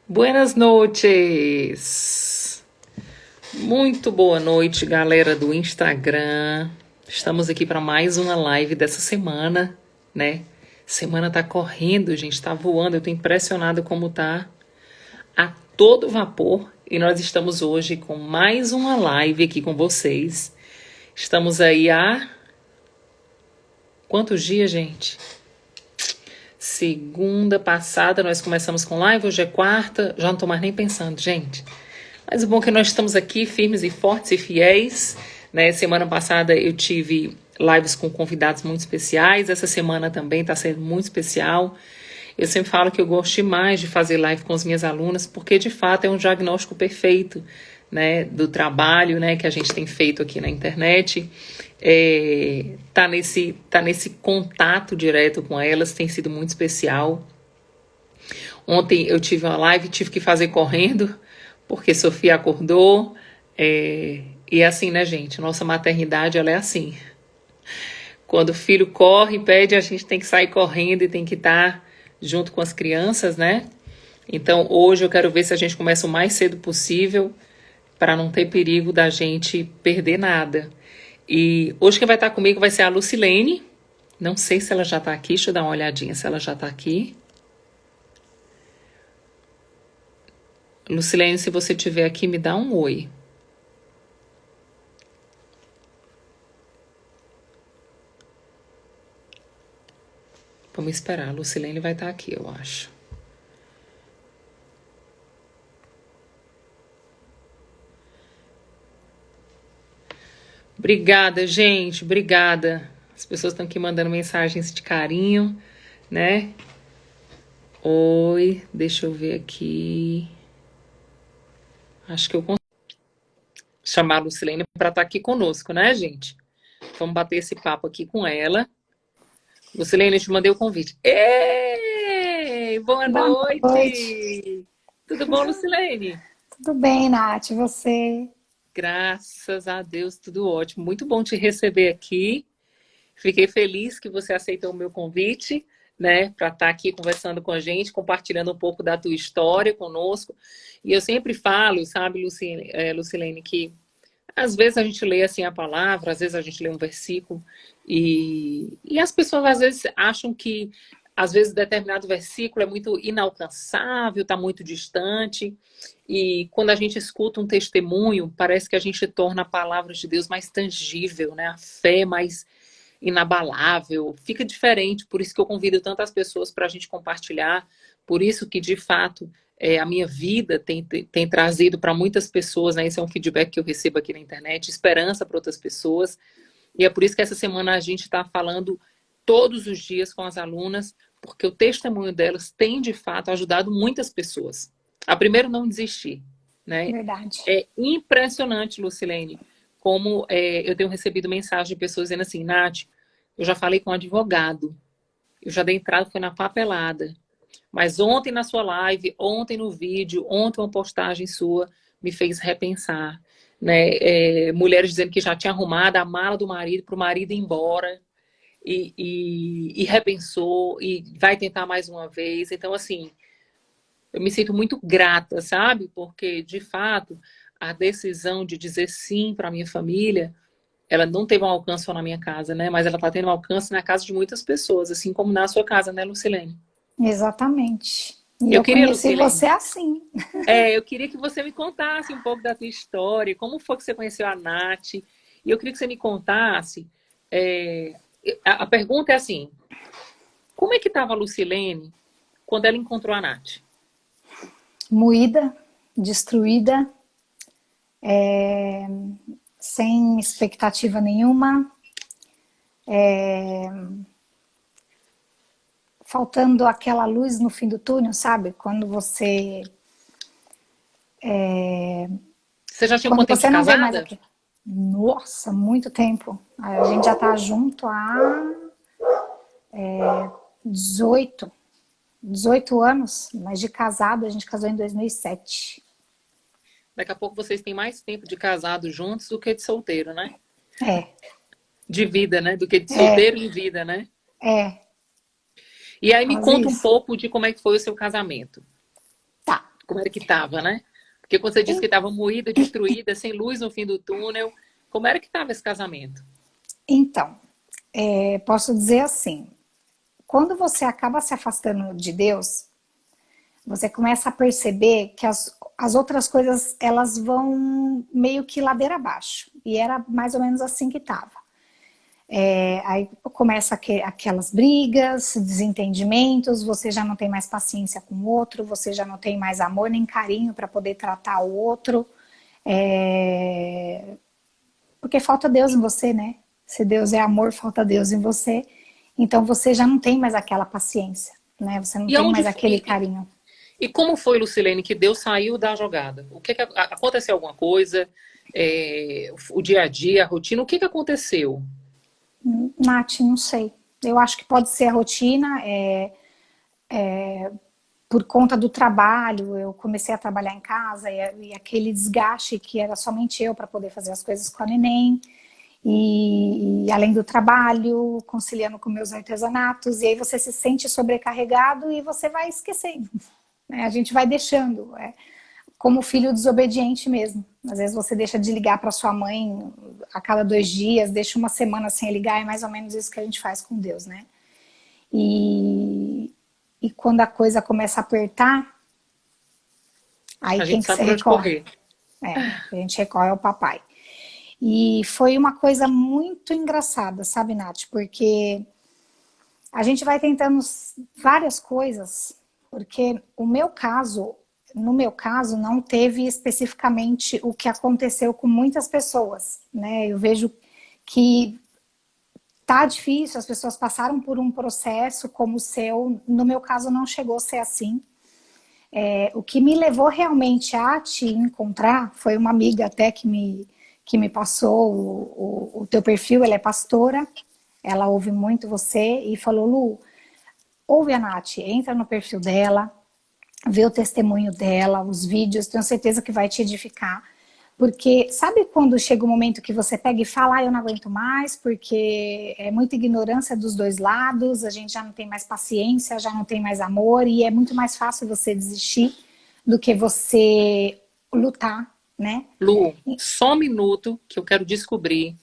Buenas noites! Muito boa noite, galera do Instagram. Estamos aqui para mais uma live dessa semana, né? Semana tá correndo, gente, tá voando. Eu tô impressionado como tá a todo vapor. E nós estamos hoje com mais uma live aqui com vocês. Estamos aí há quantos dias, gente? Segunda passada nós começamos com live, hoje é quarta, já não tô mais nem pensando, gente. Mas o bom é que nós estamos aqui firmes e fortes e fiéis, né? Semana passada eu tive lives com convidados muito especiais, essa semana também está sendo muito especial. Eu sempre falo que eu gosto demais de fazer live com as minhas alunas, porque de fato é um diagnóstico perfeito, né, do trabalho, né, que a gente tem feito aqui na internet. Tá nesse contato direto com elas, tem sido muito especial. Ontem eu tive uma live, tive que fazer correndo, porque Sofia acordou. E assim, né, gente? Nossa maternidade, ela é assim. Quando o filho corre, pede, a gente tem que sair correndo e tem que estar junto com as crianças, né? Então, hoje eu quero ver se a gente começa o mais cedo possível para não ter perigo da gente perder nada. E hoje quem vai estar comigo vai ser a Lucilene. Não sei se ela já está aqui, deixa eu dar uma olhadinha se ela já está aqui. Lucilene, se você estiver aqui, me dá um oi. Vamos esperar, a Lucilene vai estar aqui, eu acho. Obrigada, gente, obrigada. As pessoas estão aqui mandando mensagens de carinho, né? Oi, deixa eu ver aqui. Acho que eu consigo chamar a Lucilene para estar aqui conosco, né, gente? Vamos bater esse papo aqui com ela. Lucilene, eu te mandei o convite. Ei, boa Boa noite. noite! Tudo bom, Lucilene? Tudo bem, Nath? E você? Graças a Deus, tudo ótimo. Muito bom te receber aqui. Fiquei feliz que você aceitou o meu convite, né, para estar aqui conversando com a gente, compartilhando um pouco da tua história conosco. E eu sempre falo, sabe, Lucilene, que às vezes a gente lê assim a palavra, às vezes a gente lê um versículo e as pessoas às vezes acham que às vezes determinado versículo é muito inalcançável, está muito distante. E quando a gente escuta um testemunho, parece que a gente torna a palavra de Deus mais tangível, né? A fé mais inabalável, fica diferente. Por isso que eu convido tantas pessoas para a gente compartilhar. Por isso que, de fato, a minha vida tem trazido para muitas pessoas, né? Esse é um feedback que eu recebo aqui na internet, esperança para outras pessoas. E é por isso que essa semana a gente está falando todos os dias com as alunas, porque o testemunho delas tem, de fato, ajudado muitas pessoas. A primeiro, não desistir, né? Verdade. É impressionante, Lucilene, como eu tenho recebido mensagem de pessoas dizendo assim, Nath, eu já falei com um advogado, eu já dei entrada, foi na papelada, mas ontem na sua live, ontem no vídeo, ontem uma postagem sua me fez repensar, né? Mulheres dizendo que já tinha arrumado a mala do marido para o marido ir embora e repensou e vai tentar mais uma vez. Então, assim, eu me sinto muito grata, sabe? Porque, de fato, a decisão de dizer sim para minha família, ela não teve um alcance só na minha casa, né? Mas ela está tendo um alcance na casa de muitas pessoas, assim como na sua casa, né, Lucilene? Exatamente. E Eu eu queria, conheci Lucilene, você assim. eu queria que você me contasse um pouco da tua história, como foi que você conheceu a Nath, e eu queria que você me contasse, é, a pergunta é assim, como é que estava a Lucilene quando ela encontrou a Nath? Moída, destruída, sem expectativa nenhuma, faltando aquela luz no fim do túnel, sabe? Você já tinha Quando quanto tempo de você não vê mais casada? aquilo. Nossa, muito tempo. A gente já tá junto há 18, 18 anos, mas de casado a gente casou em 2007. Daqui a pouco vocês têm mais tempo de casado juntos do que de solteiro, né? É, De vida, né? Do que de é, solteiro em vida, né? é, E aí me quase conta um isso. pouco de como é que foi o seu casamento. Tá. Como era que estava, né? Porque quando você disse que estava moída, destruída, sem luz no fim do túnel, como era que estava esse casamento? Então, posso dizer assim, quando você acaba se afastando de Deus, você começa a perceber que as outras coisas, elas vão meio que ladeira abaixo. E era mais ou menos assim que estava. Aí começa aquelas brigas, desentendimentos, você já não tem mais paciência com o outro, você já não tem mais amor nem carinho para poder tratar o outro. Porque falta Deus em você, né? Se Deus é amor, falta Deus em você. Então você já não tem mais aquela paciência, né? Você não E tem aonde mais foi, aquele carinho. e como foi, Lucilene, que Deus saiu da jogada? O que aconteceu alguma coisa? O dia a dia, a rotina, o que aconteceu? Nath, não sei. Eu acho que pode ser a rotina, por conta do trabalho. Eu comecei a trabalhar em casa e aquele desgaste que era somente eu para poder fazer as coisas com a neném. E além do trabalho, conciliando com meus artesanatos, e aí você se sente sobrecarregado e você vai esquecendo, né? A gente vai deixando, como filho desobediente mesmo. Às vezes você deixa de ligar para sua mãe a cada 2 dias, deixa uma semana sem ligar, é mais ou menos isso que a gente faz com Deus, né? E quando a coisa começa a apertar, aí A quem gente que sabe você por onde recorre? correr. A gente recorre ao papai. E foi uma coisa muito engraçada, sabe, Nath? Porque a gente vai tentando várias coisas, porque no meu caso, não teve especificamente o que aconteceu com muitas pessoas, né? Eu vejo que tá difícil, as pessoas passaram por um processo como o seu. No meu caso, não chegou a ser assim. O que me levou realmente a te encontrar foi uma amiga até que me passou o teu perfil. Ela é pastora, ela ouve muito você e falou: Lu, ouve a Nath, entra no perfil dela, vê o testemunho dela, os vídeos, tenho certeza que vai te edificar. Porque sabe quando chega o momento que você pega e fala: eu não aguento mais, porque é muita ignorância dos dois lados, a gente já não tem mais paciência, já não tem mais amor, e é muito mais fácil você desistir do que você lutar, né? Lu, só um minuto que eu quero descobrir.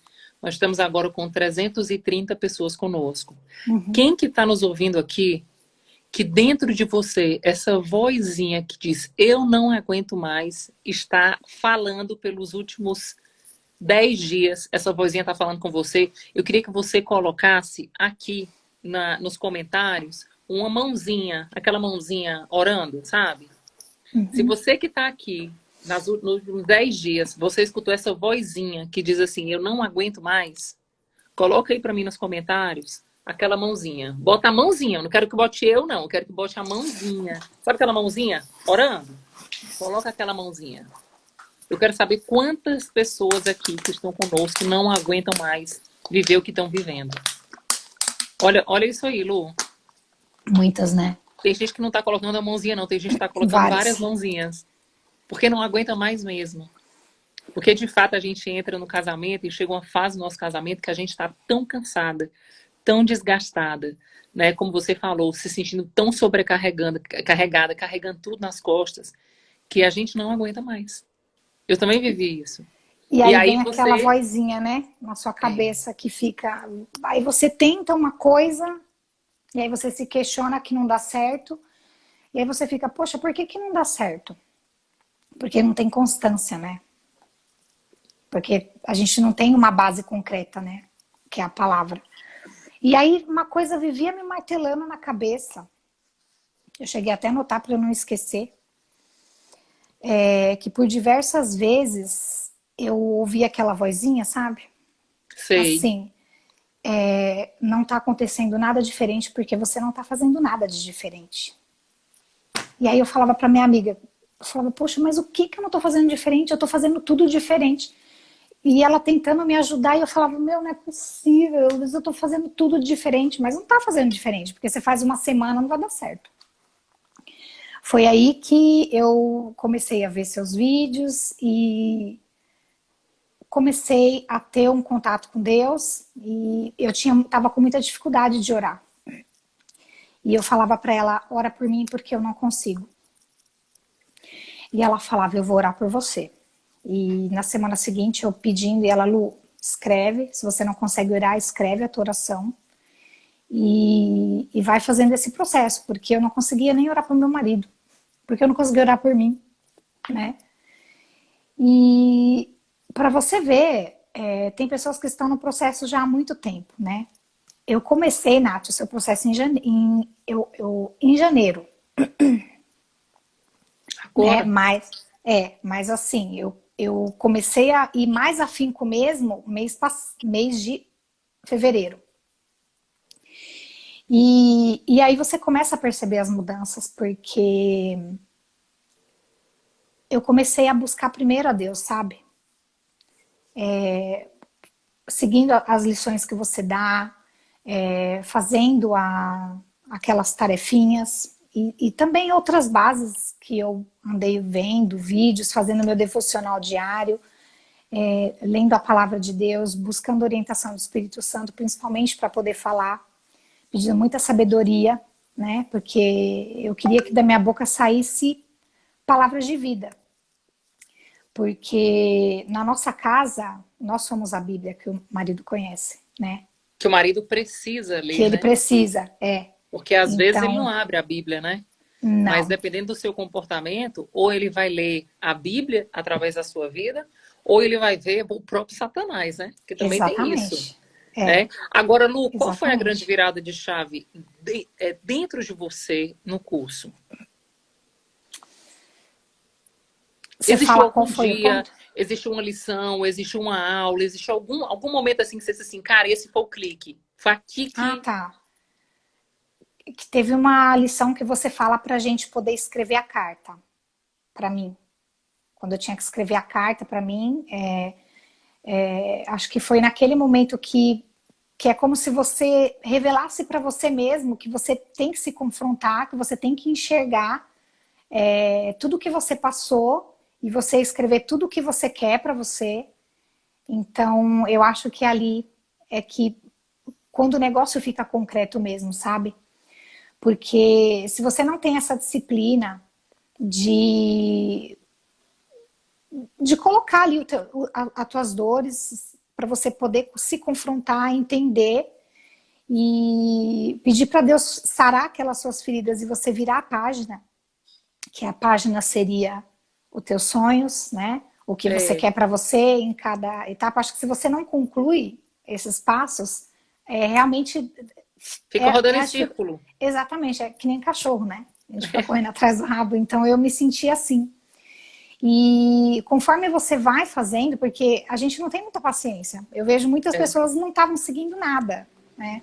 Nós estamos agora com 330 pessoas conosco. Uhum. Quem que está nos ouvindo aqui, que dentro de você, essa vozinha que diz eu não aguento mais, está falando pelos últimos 10 dias, essa vozinha está falando com você. Eu queria que você colocasse aqui nos comentários uma mãozinha, aquela mãozinha orando, sabe? Se você que está aqui nos últimos 10 dias, você escutou essa vozinha que diz assim, eu não aguento mais, coloca aí para mim nos comentários aquela mãozinha. Bota a mãozinha, eu não quero que bote eu, não. Eu quero que bote a mãozinha. Sabe aquela mãozinha? Orando? Coloca aquela mãozinha. Eu quero saber quantas pessoas aqui que estão conosco não aguentam mais viver o que estão vivendo. Olha isso aí, Lu. Muitas, né? Tem gente que não está colocando a mãozinha, não. Tem gente que está colocando várias Várias. mãozinhas. Porque não aguenta mais mesmo. Porque de fato a gente entra no casamento e chega uma fase do nosso casamento que a gente está tão cansada, tão desgastada, né? Como você falou, se sentindo tão carregada, carregando tudo nas costas, que a gente não aguenta mais. Eu também vivi isso. E E aí aí vem aquela você. vozinha, né, na sua É, cabeça que fica. Aí você tenta uma coisa, e aí você se questiona que não dá certo, e aí você fica: poxa, por que que não dá certo? Porque não tem constância, né? Porque a gente não tem uma base concreta, né? Que é a palavra. E aí uma coisa vivia me martelando na cabeça. Eu cheguei até a anotar para eu não esquecer. Que por diversas vezes eu ouvi aquela vozinha, sabe? sei. Assim, não tá acontecendo nada diferente porque você não tá fazendo nada de diferente. E aí eu falava pra minha amiga, eu falava: poxa, mas o que que eu não tô fazendo diferente? Eu tô fazendo tudo diferente. E ela tentando me ajudar, e eu falava: meu, não é possível, eu tô fazendo tudo diferente. Mas não tá fazendo diferente, porque você faz uma semana, não vai dar certo. Foi aí que eu comecei a ver seus vídeos e comecei a ter um contato com Deus, e eu tava com muita dificuldade de orar. E eu falava para ela: ora por mim porque eu não consigo. E ela falava, eu vou orar por você. E na semana seguinte eu pedindo, e ela, Lu, escreve, se você não consegue orar, escreve a tua oração. E vai fazendo esse processo, porque eu não conseguia nem orar por meu marido, porque eu não conseguia orar por mim, né? E para você ver, tem pessoas que estão no processo já há muito tempo, né? Eu comecei, Nath, o seu processo em janeiro, né? Agora, Mas assim, eu comecei a ir mais afinco mesmo mês de fevereiro. E aí você começa a perceber as mudanças, porque eu comecei a buscar primeiro a Deus, sabe? Seguindo as lições que você dá, fazendo aquelas tarefinhas e também outras bases que eu andei vendo, vídeos, fazendo meu devocional diário, lendo a palavra de Deus, buscando orientação do Espírito Santo, principalmente para poder falar, pedindo muita sabedoria, né? Porque eu queria que da minha boca saísse palavras de vida. Porque na nossa casa, nós somos a Bíblia que o marido conhece, né? que o marido precisa Que ler, ele né? precisa, Porque às vezes ele não Então, abre a Bíblia, né? Mas não. dependendo do seu comportamento, ou ele vai ler a Bíblia através da sua vida, ou ele vai ver o próprio Satanás, né? Porque também tem isso, Exatamente. né? Agora, Lu, qual foi a grande Exatamente. virada de chave dentro de você no curso? Você Existiu fala qual algum foi o dia, ponto? existiu uma lição, existiu uma aula, existiu algum momento assim que você disse assim, cara, esse foi o clique. Foi aqui Ah, que. tá. Que teve uma lição que você fala pra gente poder escrever a carta para mim. Quando eu tinha que escrever a carta para mim, acho que foi naquele momento que é como se você revelasse para você mesmo que você tem que se confrontar, que você tem que enxergar tudo que você passou e você escrever tudo o que você quer para você. Então, eu acho que ali é que quando o negócio fica concreto mesmo, sabe? Porque se você não tem essa disciplina de, de colocar ali as tuas dores para você poder se confrontar, entender e pedir para Deus sarar aquelas suas feridas e você virar a página, que a página seria os teus sonhos, né? O que você É, quer para você em cada etapa. Acho que se você não conclui esses passos, realmente fica rodando em acho que círculo. exatamente, é que nem cachorro, né? A gente fica correndo atrás do rabo. Então eu me senti assim. E conforme você vai fazendo, porque a gente não tem muita paciência. Eu vejo muitas É. pessoas não estavam seguindo nada, né?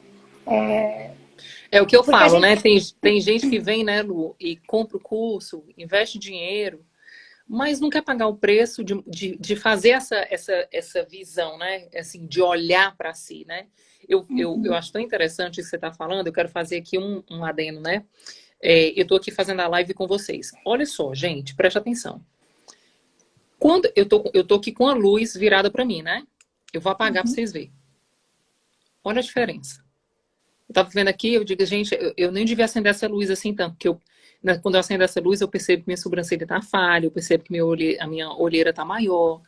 É o que eu Porque a falo, gente né? Tem gente que vem, né, Lu, e compra o curso, investe dinheiro, mas não quer pagar o preço de fazer essa visão, né? Assim, de olhar para si, né? Eu acho tão interessante isso que você está falando, eu quero fazer aqui um adendo, né? Eu estou aqui fazendo a live com vocês. Olha só, gente, preste atenção. Quando eu tô aqui com a luz virada para mim, né? Eu vou apagar para vocês verem. Olha a diferença. Eu tava vendo aqui, eu digo, gente, eu nem devia acender essa luz assim tanto, porque quando eu acendo essa luz, eu percebo que minha sobrancelha tá falha, eu percebo que a minha olheira tá maior.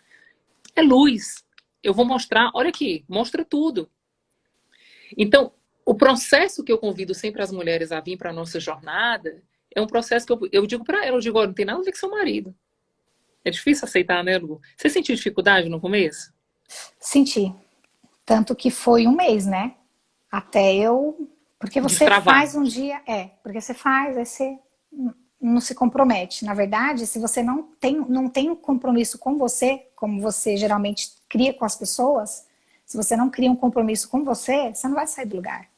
É luz. Eu vou mostrar, olha aqui, mostra tudo. Então, o processo que eu convido sempre as mulheres a vir para a nossa jornada é um processo que eu digo para ela, eu digo, olha, não tem nada a ver com seu marido. É difícil aceitar, né, Lu? Você sentiu dificuldade no começo? senti. Tanto que foi um mês, né? Até eu. Porque você Destravar. faz um dia. Porque você faz, aí você não se compromete. Na verdade, se você não tem um compromisso com você, como você geralmente cria com as pessoas, se você não cria um compromisso com você, você não vai sair do lugar.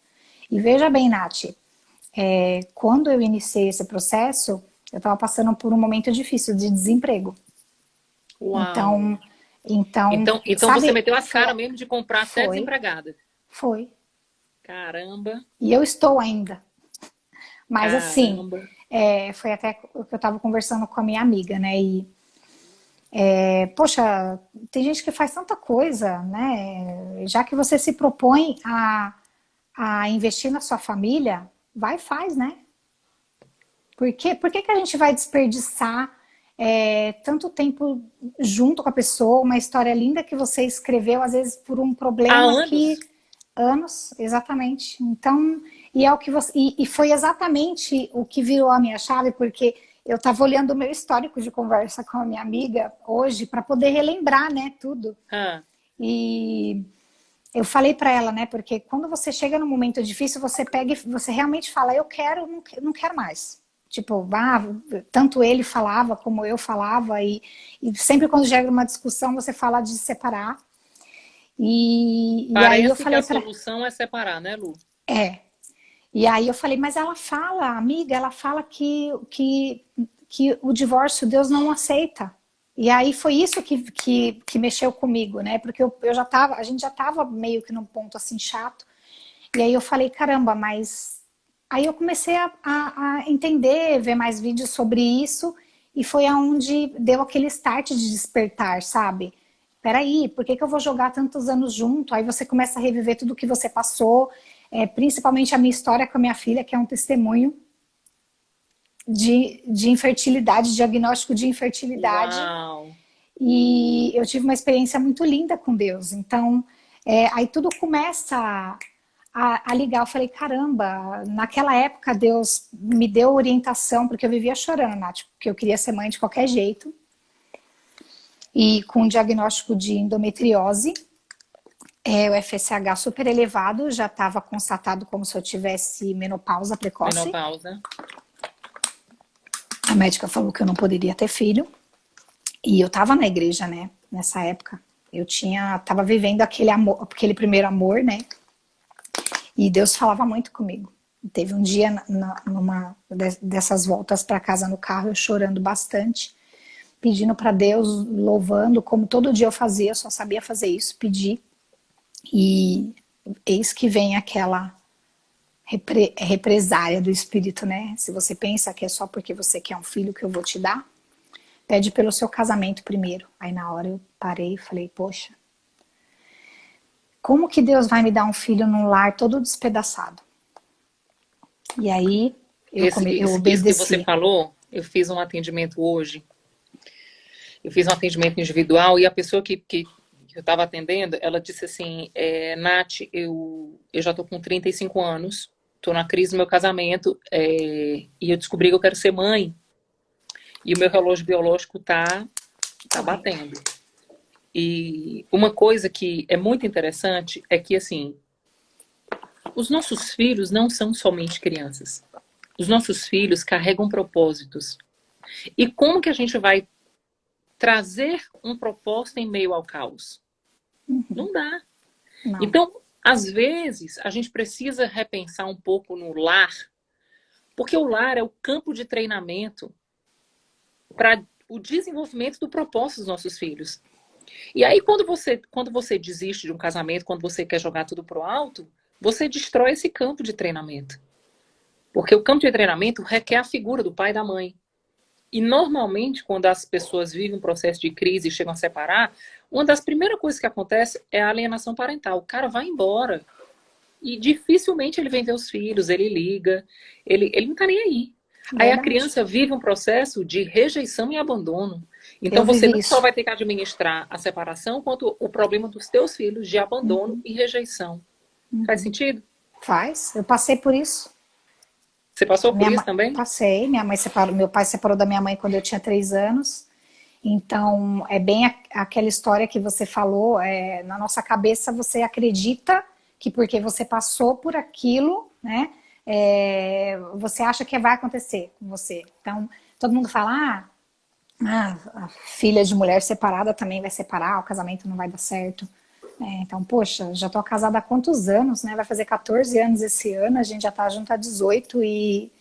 E veja bem, Nath, quando eu iniciei esse processo, eu estava passando por um momento difícil de desemprego. Uau. Então, então, Então você sabe, meteu as caras mesmo de comprar até foi, desempregada. foi. Caramba, E eu estou ainda. Mas assim, caramba. foi até o que eu estava conversando com a minha amiga, né? E, poxa, tem gente que faz tanta coisa, né? Já que você se propõe a investir na sua família, vai e faz, né? Por que que a gente vai desperdiçar tanto tempo junto com a pessoa, uma história linda que você escreveu, às vezes por um Há problema que anos? anos, exatamente. Então, e é o que você e foi exatamente o que virou a minha chave, porque eu estava olhando o meu histórico de conversa com a minha amiga hoje para poder relembrar, né, tudo. Ah, E eu falei para ela, né, porque quando você chega num momento difícil, você pega e você realmente fala, eu quero, não quero mais. Tipo, tanto ele falava como eu falava, e sempre quando gera uma discussão, você fala de separar. E aí eu parece que a falei para. solução é separar, né, Lu? É. E aí eu falei, mas ela fala, amiga, ela fala que o divórcio Deus não aceita. E aí foi isso que mexeu comigo, né? Porque eu já tava, a gente já tava meio que num ponto assim chato. E aí eu falei, caramba, mas. Aí eu comecei a entender, ver mais vídeos sobre isso, e foi aonde deu aquele start de despertar, sabe? Peraí, por que eu vou jogar tantos anos junto? Aí você começa a reviver tudo que você passou, principalmente a minha história com a minha filha, que é um testemunho de infertilidade, diagnóstico de infertilidade. Uau! E eu tive uma experiência muito linda com Deus. Então, aí tudo começa a ligar. Eu falei, caramba, naquela época Deus me deu orientação, porque eu vivia chorando, Nath, porque eu queria ser mãe de qualquer jeito. E com um diagnóstico de endometriose, o FSH super elevado, já estava constatado como se eu tivesse menopausa precoce. Menopausa. A médica falou que eu não poderia ter filho. E eu estava na igreja, né, nessa época. Tava vivendo aquele amor, aquele primeiro amor, né? E Deus falava muito comigo. Teve um dia numa dessas voltas para casa no carro, eu chorando bastante, pedindo para Deus, louvando, como todo dia eu fazia, eu só sabia fazer isso, pedir. E eis que vem aquela represária do espírito, né? Se você pensa que é só porque você quer um filho que eu vou te dar, pede pelo seu casamento primeiro. Aí na hora eu parei e falei, poxa, como que Deus vai me dar um filho num lar todo despedaçado? E aí eu Isso que você obedeci. falou, eu fiz um atendimento hoje. Eu fiz um atendimento individual e a pessoa que eu estava atendendo, ela disse assim, Nath, eu já estou com 35 anos, estou na crise do meu casamento, e eu descobri que eu quero ser mãe. E o meu relógio biológico tá batendo. E uma coisa que é muito interessante é que, assim, os nossos filhos não são somente crianças. Os nossos filhos carregam propósitos. E como que a gente vai trazer um propósito em meio ao caos? Não dá. Não, Então, às vezes, a gente precisa repensar um pouco no lar, porque o lar é o campo de treinamento para o desenvolvimento do propósito dos nossos filhos. E aí, quando você desiste de um casamento, quando você quer jogar tudo pro alto, você destrói esse campo de treinamento. Porque o campo de treinamento requer a figura do pai e da mãe. E normalmente, quando as pessoas vivem um processo de crise e chegam a separar, uma das primeiras coisas que acontece é a alienação parental. O cara vai embora. E dificilmente ele vem ver os filhos, ele liga, ele não tá nem aí. Aí a verdade. criança vive um processo de rejeição e abandono. Então Eu você vivi não só isso. vai ter que administrar a separação, quanto o problema dos teus filhos de abandono e rejeição. Faz sentido? Faz. Eu passei por isso. Você passou por Minha isso mãe, também? passei. Minha mãe separou, meu pai separou da minha mãe quando eu tinha 3 anos. Então, é bem aquela história que você falou. Na nossa cabeça, você acredita que porque você passou por aquilo, né? Você acha que vai acontecer com você. Então, todo mundo fala, a filha de mulher separada também vai separar, o casamento não vai dar certo. Então, poxa, já tô casada há quantos anos, né? Vai fazer 14 anos esse ano, a gente já tá junto há 18 e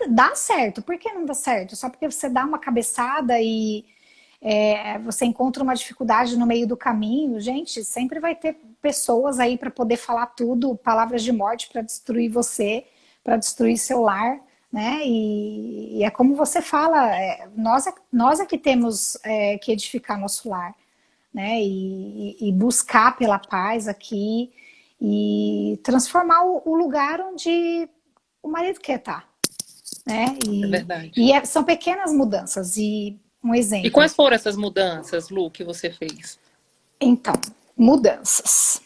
dá certo. Por que não dá certo? Só porque você dá uma cabeçada e você encontra uma dificuldade no meio do caminho. Gente, sempre vai ter pessoas aí para poder falar tudo, palavras de morte para destruir você, para destruir seu lar, né? E é como você fala, nós é que temos que edificar nosso lar, né? E buscar pela paz aqui e transformar o lugar onde o marido quer estar. né? É E, verdade. são pequenas mudanças. E um E exemplo, quais foram essas mudanças, Lu, que você fez? então, mudanças.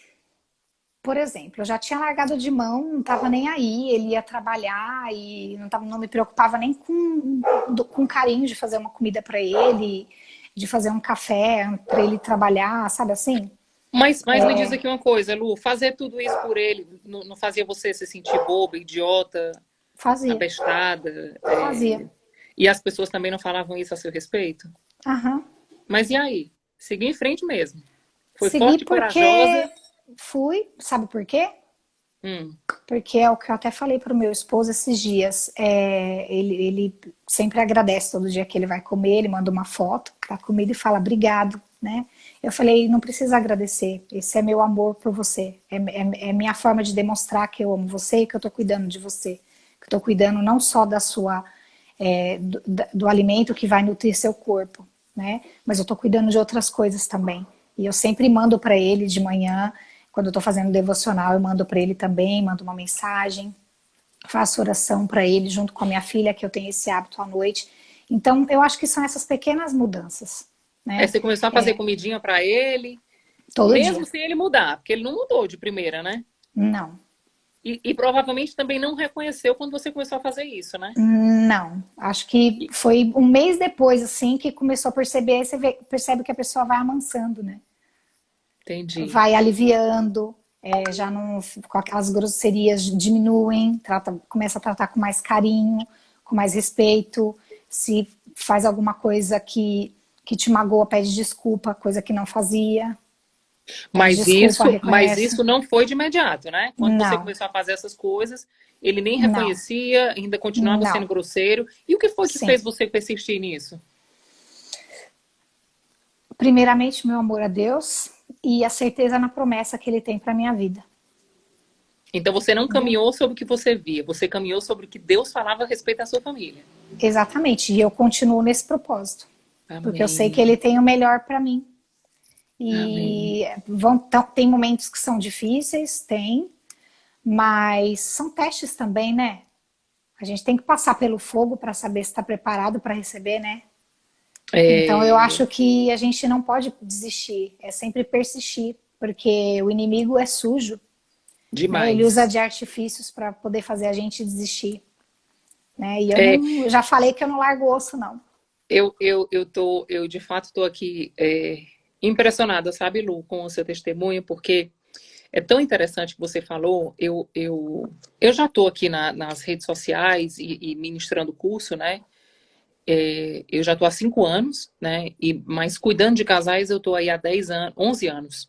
Por exemplo, eu já tinha largado de mão, não estava nem aí, ele ia trabalhar e não me preocupava nem com carinho de fazer uma comida para ele, de fazer um café para ele trabalhar, sabe assim? Mas me diz aqui uma coisa, Lu, fazer tudo isso por ele não fazia você se sentir boba, idiota, Fazia, abestada? fazia. E as pessoas também não falavam isso a seu respeito? Aham. Mas e aí? Segui em frente mesmo. Foi Segui forte e porque corajosa. fui, sabe por quê? Hum, Porque é o que eu até falei para o meu esposo esses dias. Ele sempre agradece todo dia que ele vai comer, ele manda uma foto da comida e fala obrigado, né? Eu falei, não precisa agradecer, esse é meu amor por você. É minha forma de demonstrar que eu amo você e que eu estou cuidando de você. Que eu estou cuidando não só da sua, do alimento que vai nutrir seu corpo, né? Mas eu estou cuidando de outras coisas também. E eu sempre mando para ele de manhã, quando eu estou fazendo devocional, eu mando para ele também, mando uma mensagem, faço oração para ele junto com a minha filha, que eu tenho esse hábito à noite. Então, eu acho que são essas pequenas mudanças, né? Você começou a fazer comidinha pra ele, Todo mesmo dia. sem ele mudar, porque ele não mudou de primeira, né? Não, E provavelmente também não reconheceu quando você começou a fazer isso, né? não. Acho que E- foi um mês depois, assim, que começou a perceber, aí percebe que a pessoa vai amansando, né? Entendi. Vai aliviando, já não, as grosserias diminuem, começa a tratar com mais carinho, com mais respeito. Se faz alguma coisa que te magoa, pede desculpa, coisa que não fazia, pede desculpa, Mas reconhece. isso não foi de imediato, né? Quando você Não, começou a fazer essas coisas, ele nem não, reconhecia, ainda continuava sendo não. grosseiro. E o que foi que Sim. fez você persistir nisso? Primeiramente, meu amor a Deus e a certeza na promessa que Ele tem para minha vida. Então você não Entendeu? caminhou sobre o que você via, você caminhou sobre o que Deus falava a respeito da sua família. Exatamente. E eu continuo nesse propósito. Porque eu sei que Amém. Ele tem o melhor para mim. Amém. E tem momentos que são difíceis, tem, mas são testes também, né? A gente tem que passar pelo fogo para saber se está preparado para receber, né? Então eu É, acho que a gente não pode desistir, é sempre persistir, porque o inimigo é sujo, né? Ele usa demais. de artifícios para poder fazer a gente desistir, né? E É, eu já falei que eu não largo o osso, não. eu de fato estou aqui impressionada, sabe, Lu, com o seu testemunho, porque é tão interessante que você falou. Eu já estou aqui nas redes sociais e ministrando curso, né? Eu já estou há 5 anos, né? Mas cuidando de casais eu estou aí há 10 anos, 11 anos.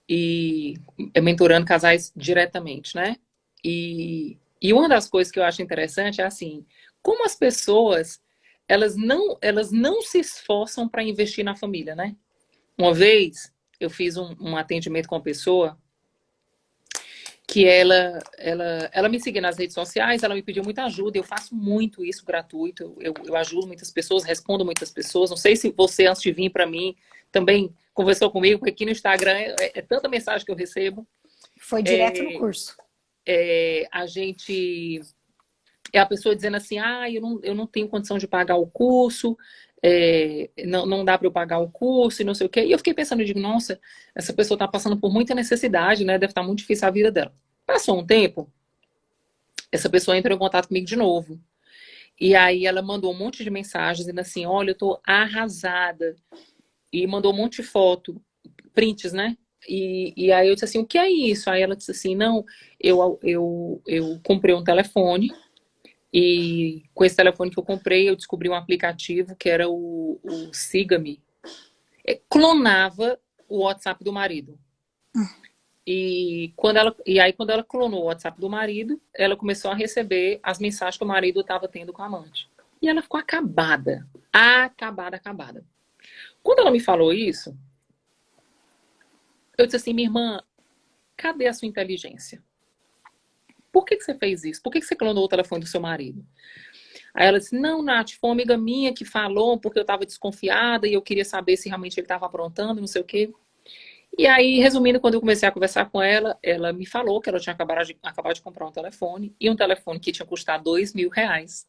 E mentorando casais diretamente, né? E uma das coisas que eu acho interessante é assim, como as pessoas elas não se esforçam para investir na família, né? Uma vez eu fiz um atendimento com uma pessoa que ela me seguia nas redes sociais, ela me pediu muita ajuda, eu faço muito isso gratuito, eu ajudo muitas pessoas, respondo muitas pessoas, não sei se você, antes de vir para mim, também conversou comigo, porque aqui no Instagram é tanta mensagem que eu recebo, Foi direto no é, curso. a gente, é a pessoa dizendo assim, eu não tenho condição de pagar o curso, não dá para eu pagar o curso e não sei o quê. E eu fiquei pensando, eu digo, nossa, essa pessoa está passando por muita necessidade, né? Deve estar muito difícil a vida dela. Passou um tempo, essa pessoa entrou em contato comigo de novo. E aí ela mandou um monte de mensagens dizendo assim, olha, eu tô arrasada. E mandou um monte de foto, prints, né? E aí eu disse assim, o que é isso? Aí ela disse assim, não, eu comprei um telefone e com esse telefone que eu comprei eu descobri um aplicativo que era o Siga-me. Clonava o WhatsApp do marido. E aí, quando ela clonou o WhatsApp do marido, ela começou a receber as mensagens que o marido estava tendo com a amante. E ela ficou acabada. Acabada, acabada. Quando ela me falou isso, eu disse assim, minha irmã, cadê a sua inteligência? Por que você fez isso? Por que você clonou o telefone do seu marido? Aí ela disse, não, Nath, foi uma amiga minha que falou porque eu estava desconfiada e eu queria saber se realmente ele estava aprontando, não sei o quê. E aí, resumindo, quando eu comecei a conversar com ela, ela me falou que ela tinha acabado de comprar um telefone, e um telefone que tinha custado R$ 2.000.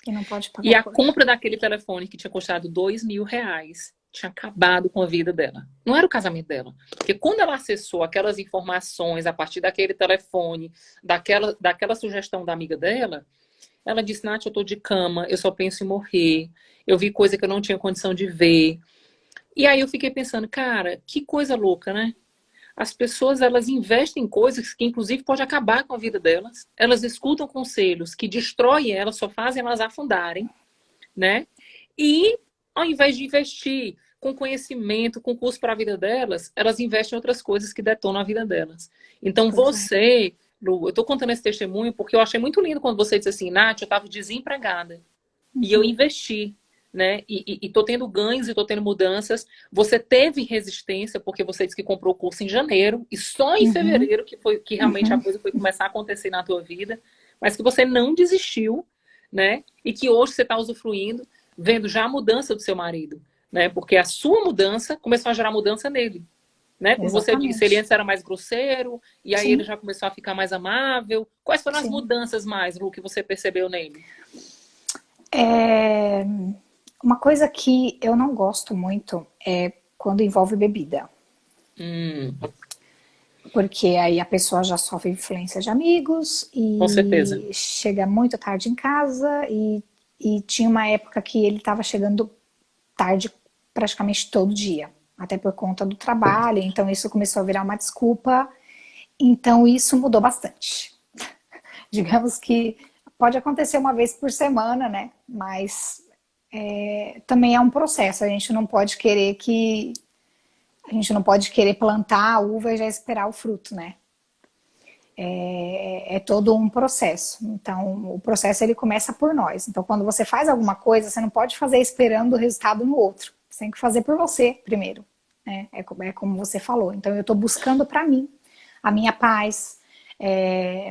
E não pode E pagar a por. compra daquele telefone que tinha custado R$ 2.000 tinha acabado com a vida dela. Não era o casamento dela. Porque quando ela acessou aquelas informações a partir daquele telefone, daquela sugestão da amiga dela, ela disse, Nath, eu tô de cama, eu só penso em morrer, eu vi coisa que eu não tinha condição de ver. E aí eu fiquei pensando, cara, que coisa louca, né? As pessoas, elas investem em coisas que, inclusive, pode acabar com a vida delas. Elas escutam conselhos que destroem elas, só fazem elas afundarem, né? E, ao invés de investir com conhecimento, com curso para a vida delas, elas investem em outras coisas que detonam a vida delas. Então, Pois é. você, Lu, eu estou contando esse testemunho porque eu achei muito lindo quando você disse assim, Nath, eu estava desempregada e eu Uhum, investi, né? E tô tendo ganhos e tô tendo mudanças. Você teve resistência porque você disse que comprou o curso em janeiro e só em uhum, fevereiro que foi que realmente a uhum. coisa foi começar a acontecer na tua vida, mas que você não desistiu, né? E que hoje você está usufruindo, vendo já a mudança do seu marido, né? Porque a sua mudança começou a gerar mudança nele. Né? Como você disse, ele Exatamente. antes era mais grosseiro, e aí ele Sim, já começou a ficar mais amável. Quais foram as sim. mudanças mais, Lu, que você percebeu nele? É, uma coisa que eu não gosto muito é quando envolve bebida. Hum, Porque aí a pessoa já sofre influência de amigos com certeza. e chega muito tarde em casa e tinha uma época que ele estava chegando tarde praticamente todo dia, até por conta do trabalho, então isso começou a virar uma desculpa, então isso mudou bastante. Digamos que pode acontecer uma vez por semana, né? Mas também é um processo, a gente não pode querer plantar a uva e já esperar o fruto, né? É todo um processo. Então, o processo ele começa por nós. Então, quando você faz alguma coisa, você não pode fazer esperando o resultado no outro. Você tem que fazer por você primeiro. Né? É como você falou. Então, eu estou buscando para mim a minha paz,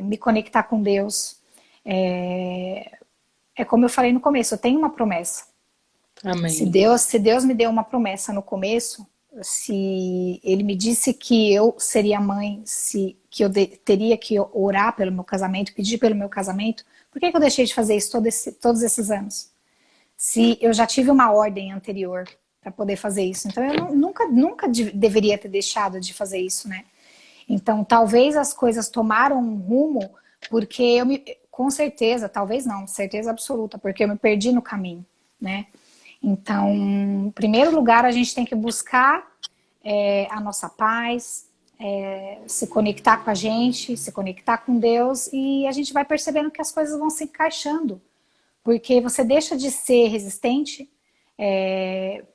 me conectar com Deus. É como eu falei no começo, eu tenho uma promessa. Amém. Se Deus me deu uma promessa no começo, se ele me disse que eu seria mãe, que eu teria que orar pelo meu casamento, pedir pelo meu casamento, por que eu deixei de fazer isso todos esses anos? Se eu já tive uma ordem anterior para poder fazer isso. Então eu nunca deveria ter deixado de fazer isso, né? Então talvez as coisas tomaram um rumo porque com certeza, talvez não, certeza absoluta, porque eu me perdi no caminho, né? Então, em primeiro lugar, a gente tem que buscar a nossa paz, se conectar com a gente, se conectar com Deus, e a gente vai percebendo que as coisas vão se encaixando, porque você deixa de ser resistente,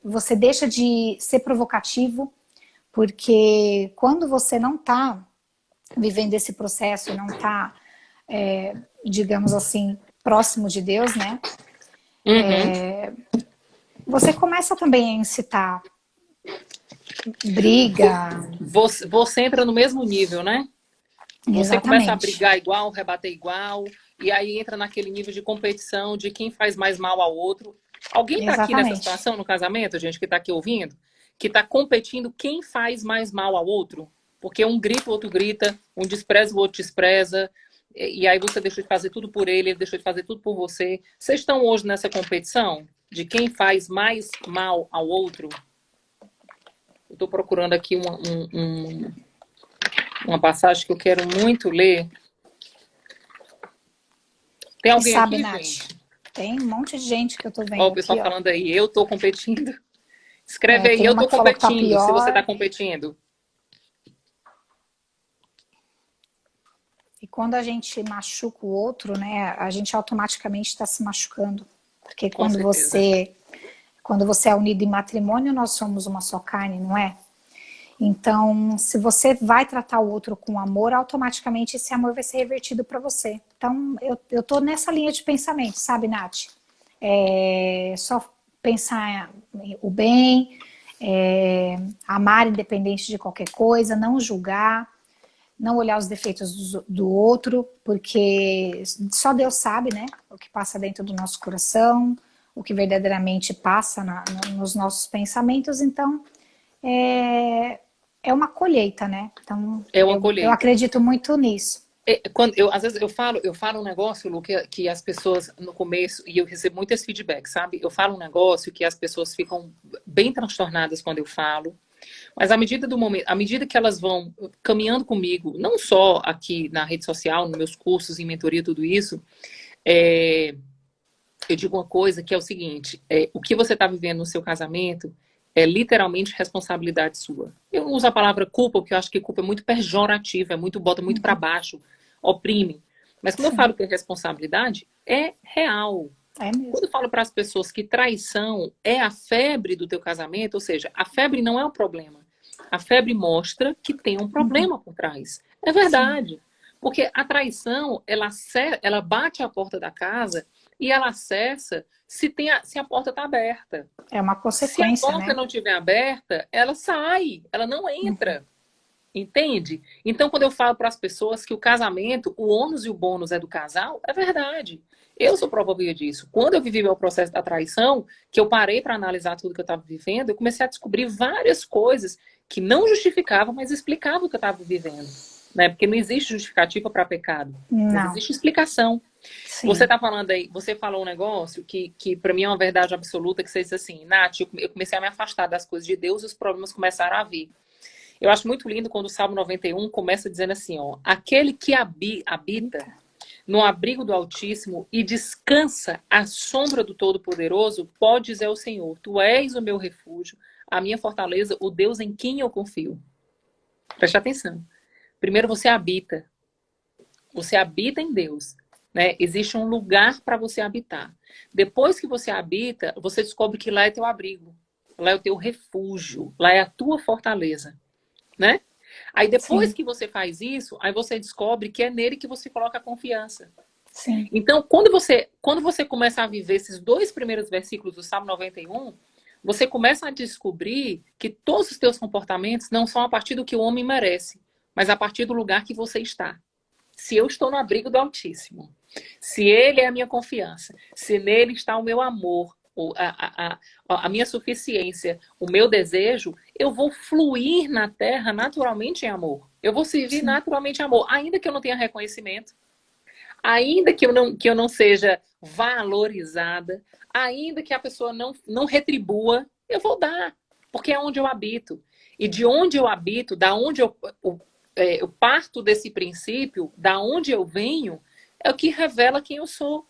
você deixa de ser provocativo, porque quando você não está vivendo esse processo e não está, digamos assim, próximo de Deus, né? Uhum. Você começa também a incitar briga. Você entra no mesmo nível, né? Você começa a Exatamente. brigar igual, rebater igual, e aí entra naquele nível de competição de quem faz mais mal ao outro. Alguém tá aqui nessa Exatamente. situação no casamento, gente, que tá aqui ouvindo, que tá competindo quem faz mais mal ao outro? Porque um grita, o outro grita, um despreza, o outro despreza, e aí você deixou de fazer tudo por ele, ele deixou de fazer tudo por você. Vocês estão hoje nessa competição de quem faz mais mal ao outro? Eu estou procurando aqui uma passagem que eu quero muito ler. Tem E alguém sabe, aqui, Nath, gente? tem um monte de gente que eu tô Ó, vendo o pessoal aqui, ó. falando aí, eu tô competindo. Escreve aí, Tem eu uma tô que falou que tá competindo, se você tá pior. competindo. E quando a gente machuca o outro, né, a gente automaticamente está se machucando. Porque Com certeza. quando você é unido em matrimônio, nós somos uma só carne, não é? Então, se você vai tratar o outro com amor, automaticamente esse amor vai ser revertido para você. Então, eu tô nessa linha de pensamento, sabe, Nath? Só pensar o bem, amar independente de qualquer coisa, não julgar, não olhar os defeitos do outro, porque só Deus sabe, né, o que passa dentro do nosso coração, o que verdadeiramente passa nos nossos pensamentos. Então, é uma colheita, né? Então, É uma eu colheita. acredito muito nisso. Às vezes eu falo um negócio, Lu, que as pessoas no começo, e eu recebo muito esse feedback, sabe? Eu falo um negócio que as pessoas ficam bem transtornadas quando eu falo, mas à medida do momento, à medida que elas vão caminhando comigo, não só aqui na rede social, nos meus cursos, em mentoria, tudo isso, é, eu digo uma coisa que é o seguinte: o que você está vivendo no seu casamento é literalmente responsabilidade sua. Eu não uso a palavra culpa, porque eu acho que culpa é muito pejorativa, bota muito para baixo, oprime. Mas quando eu Sim, falo que é responsabilidade, é real. é Quando mesmo. eu falo para as pessoas que traição é a febre do teu casamento, ou seja, a febre não é o problema. A febre mostra que tem um Uhum. problema por trás. É Sim, verdade. Porque a traição, ela bate a porta da casa e ela acessa se a porta está aberta. é uma Se a consequência, porta né? não estiver aberta, ela sai, ela não Uhum. entra. Entende? Então, quando eu falo para as pessoas que o casamento, o ônus e o bônus é do casal, é verdade. Eu sou prova viva disso. Quando eu vivi meu processo da traição, que eu parei para analisar tudo que eu estava vivendo, eu comecei a descobrir várias coisas que não justificavam, mas explicavam o que eu estava vivendo. Né? Porque não existe justificativa para pecado, mas Não, existe explicação. Você sim. está falando aí, você falou um negócio que para mim é uma verdade absoluta, que você diz assim, Nath, eu comecei a me afastar das coisas de Deus e os problemas começaram a vir. Eu acho muito lindo quando o Salmo 91 começa dizendo assim, ó, aquele que habita no abrigo do Altíssimo e descansa à sombra do Todo-Poderoso, pode dizer ao Senhor, tu és o meu refúgio, a minha fortaleza, o Deus em quem eu confio. Preste atenção. Primeiro você habita em Deus, né? Existe um lugar para você habitar. Depois que você habita, você descobre que lá é teu abrigo, lá é o teu refúgio, lá é a tua fortaleza, né? Aí depois Sim, que você faz isso, aí você descobre que é nele que você coloca a confiança. sim. Então, quando você começa a viver esses dois primeiros versículos do Salmo 91, você começa a descobrir que todos os teus comportamentos não são a partir do que o homem merece, mas a partir do lugar que você está. Se eu estou no abrigo do Altíssimo, se Ele é a minha confiança, se nele está o meu amor, a minha suficiência, o meu desejo, eu vou fluir na terra naturalmente em amor. Eu vou servir Sim, naturalmente em amor, ainda que eu não tenha reconhecimento, ainda que eu não seja valorizada, ainda que a pessoa não retribua, eu vou dar, porque é onde eu habito. E de onde eu habito, da onde eu parto desse princípio, da onde eu venho, é o que revela quem eu sou.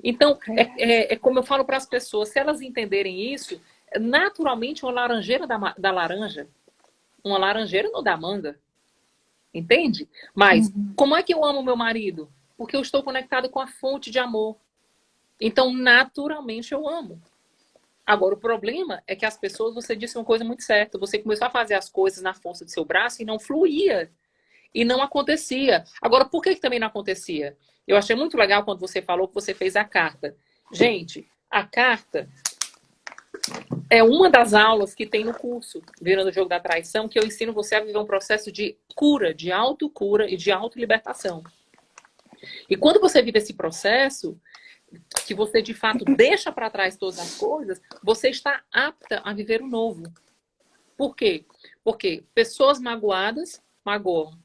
Então, verdade. é como eu falo para as pessoas, se elas entenderem isso, naturalmente uma laranjeira da laranja, uma laranjeira não dá manga, entende? Mas, Uhum. como é que eu amo meu marido? Porque eu estou conectado com a fonte de amor. Então, naturalmente, eu amo. Agora, o problema é que as pessoas, você disse uma coisa muito certa, você começou a fazer as coisas na força do seu braço e não fluía. E não acontecia. Agora, por que também não acontecia? Eu achei muito legal quando você falou que você fez a carta. Gente, a carta é uma das aulas que tem no curso Virando o Jogo da Traição, que eu ensino você a viver um processo de cura, de autocura e de autolibertação. E quando você vive esse processo, que você de fato deixa para trás todas as coisas, você está apta a viver o novo. Por quê? Porque pessoas magoadas magoam.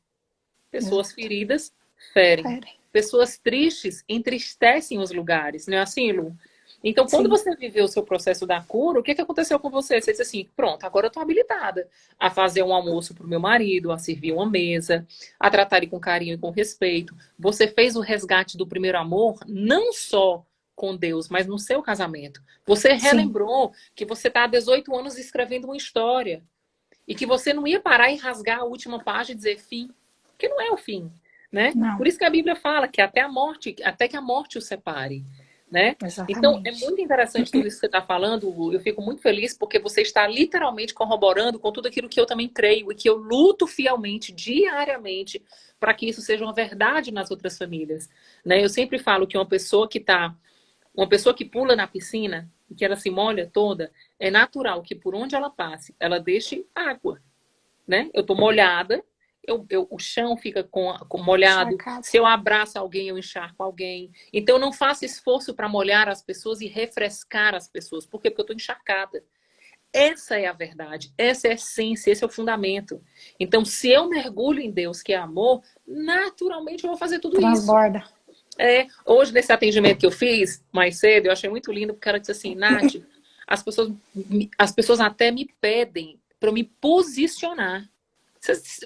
Pessoas Exato. feridas ferem. Pera. Pessoas tristes entristecem os lugares, não é assim, Lu? Então, quando Sim, você viveu o seu processo da cura, o que, que aconteceu com você? Você disse assim, pronto, agora eu estou habilitada a fazer um almoço para o meu marido, a servir uma mesa, a tratar ele com carinho e com respeito. Você fez o resgate do primeiro amor, não só com Deus, mas no seu casamento. Você sim. relembrou que você está há 18 anos escrevendo uma história e que você não ia parar e rasgar a última página e dizer fim, porque não é o fim, né? Não, Por isso que a Bíblia fala que até a morte, até que a morte o separe, né? Então, é exatamente. muito interessante tudo isso que você está falando, Hugo. Eu fico muito feliz porque você está literalmente corroborando com tudo aquilo que eu também creio e que eu luto fielmente, diariamente, para que isso seja uma verdade nas outras famílias, né? Eu sempre falo que uma pessoa que pula na piscina e que ela se molha toda, é natural que por onde ela passe, ela deixe água, né? Eu tô molhada, o chão fica com molhado. Encharcado. Se eu abraço alguém, eu encharco alguém. Então, eu não faço esforço para molhar as pessoas e refrescar as pessoas. Por quê? Porque eu tô encharcada. essa é a verdade, essa é a essência, esse é o fundamento. Então, se eu mergulho em Deus, que é amor, naturalmente eu vou fazer tudo isso. Transborda. Hoje, nesse atendimento que eu fiz mais cedo, eu achei muito lindo, porque o cara disse assim, Nath, as pessoas até me pedem para eu me posicionar.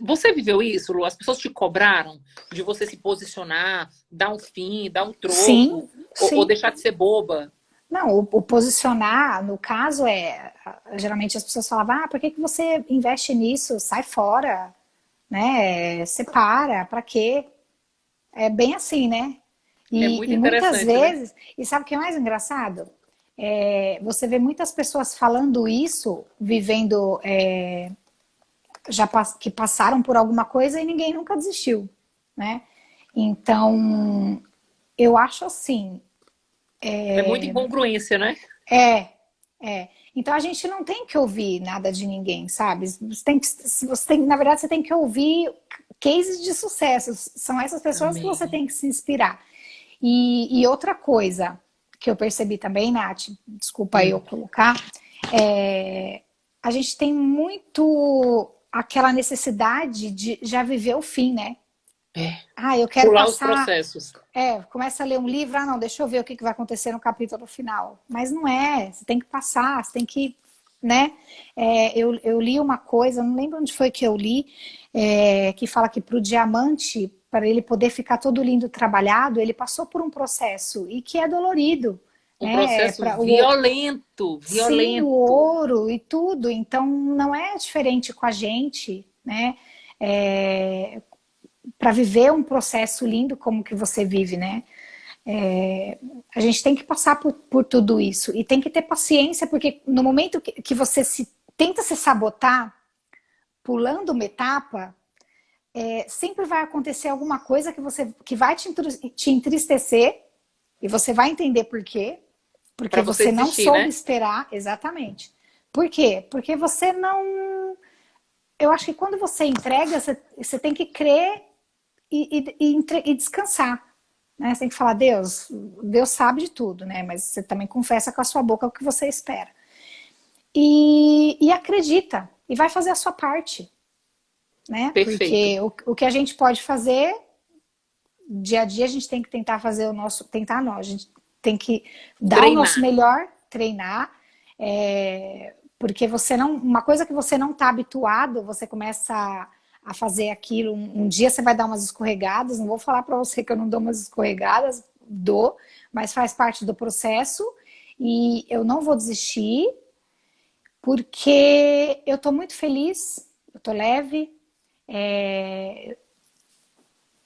Você viveu isso, Lu? As pessoas te cobraram de você se posicionar, dar um fim, dar um troco, Sim, ou sim. deixar de ser boba? Não, o posicionar, no caso, geralmente as pessoas falavam, por que você investe nisso? Sai fora, né? Separa, para quê? É bem assim, né? É muito E muitas interessante, né? vezes, e sabe o que é mais engraçado? Você vê muitas pessoas falando isso, vivendo, que passaram por alguma coisa e ninguém nunca desistiu, né? Então, eu acho assim, É muita incongruência, né? é, então a gente não tem que ouvir nada de ninguém, sabe? Na verdade, você tem que ouvir cases de sucesso. São essas pessoas que você Amém. tem que se inspirar. E outra coisa que eu percebi também, Nath, desculpa aí eu Hum. colocar, a gente tem muito aquela necessidade de já viver o fim, né? É. Ah, eu quero Pular os passar. processos. Começa a ler um livro, não, deixa eu ver o que vai acontecer no capítulo final. Mas não é, você tem que passar, você tem que, né? Eu li uma coisa, não lembro onde foi que eu li, que fala que para o diamante, para ele poder ficar todo lindo trabalhado, ele passou por um processo e que é dolorido, Um né? processo violento, Sim, o violento. ouro e tudo. Então não é diferente com a gente, né? Para viver um processo lindo como que você vive, né? A gente tem que passar por tudo isso e tem que ter paciência, porque no momento que você tenta se sabotar, pulando uma etapa, sempre vai acontecer alguma coisa que vai te entristecer e você vai entender por quê, porque Para você você não desistir, soube né? esperar exatamente. Por quê? Porque você não. Eu acho que quando você entrega, você tem que crer e descansar. Né? Você tem que falar, Deus sabe de tudo, né? Mas você também confessa com a sua boca o que você espera. E acredita, e vai fazer a sua parte. Né? Perfeito. Porque o que a gente pode fazer, dia a dia, a gente tem que tentar fazer o nosso. Tentar não, a gente tem que dar o nosso Treinar. melhor, treinar. Porque você não. Uma coisa que você não está habituado, você começa a fazer aquilo. Um dia você vai dar umas escorregadas. Não vou falar para você que eu não dou umas escorregadas, dou, mas faz parte do processo. E eu não vou desistir, porque eu estou muito feliz, eu estou leve.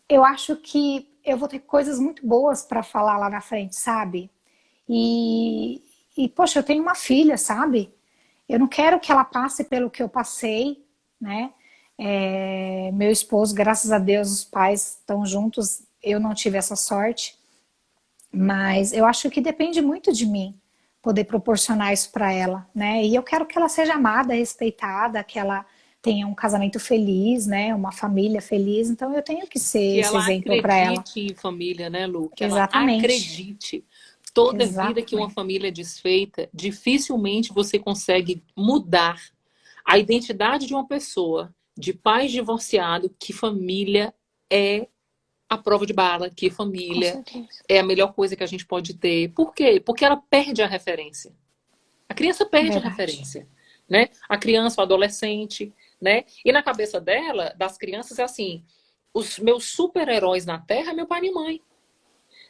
Eu acho que eu vou ter coisas muito boas para falar lá na frente, sabe? Poxa, eu tenho uma filha, sabe? Eu não quero que ela passe pelo que eu passei, né? Meu esposo, graças a Deus, os pais estão juntos. Eu não tive essa sorte, mas eu acho que depende muito de mim poder proporcionar isso para ela, né? E eu quero que ela seja amada, respeitada, que ela tenha um casamento feliz, né? Uma família feliz. Então eu tenho que ser Que esse ela exemplo para ela. acredite em família, né, Lu? Que ela Exatamente, acredite. Toda vida que uma exatamente. família é desfeita, dificilmente você consegue mudar a identidade de uma pessoa, de pais divorciados, que família é a prova de bala, que Com família certeza. é a melhor coisa que a gente pode ter. Por quê? Porque ela perde a referência. A criança perde a Verdade. referência, né? A criança, o adolescente, né? E na cabeça dela, das crianças, é assim: os meus super-heróis na Terra é meu pai e minha mãe.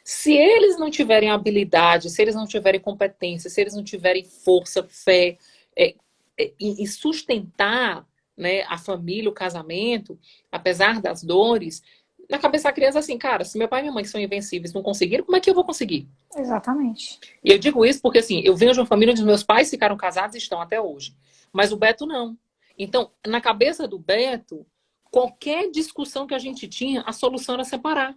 Se eles não tiverem habilidade, se eles não tiverem competência, se eles não tiverem força, fé, e sustentar, né, a família, o casamento, apesar das dores, na cabeça da criança, assim, cara, se meu pai e minha mãe que são invencíveis não conseguiram, como é que eu vou conseguir? Exatamente. E eu digo isso porque, assim, eu venho de uma família onde meus pais ficaram casados e estão até hoje. Mas o Beto não. Então, na cabeça do Beto, qualquer discussão que a gente tinha, a solução era separar.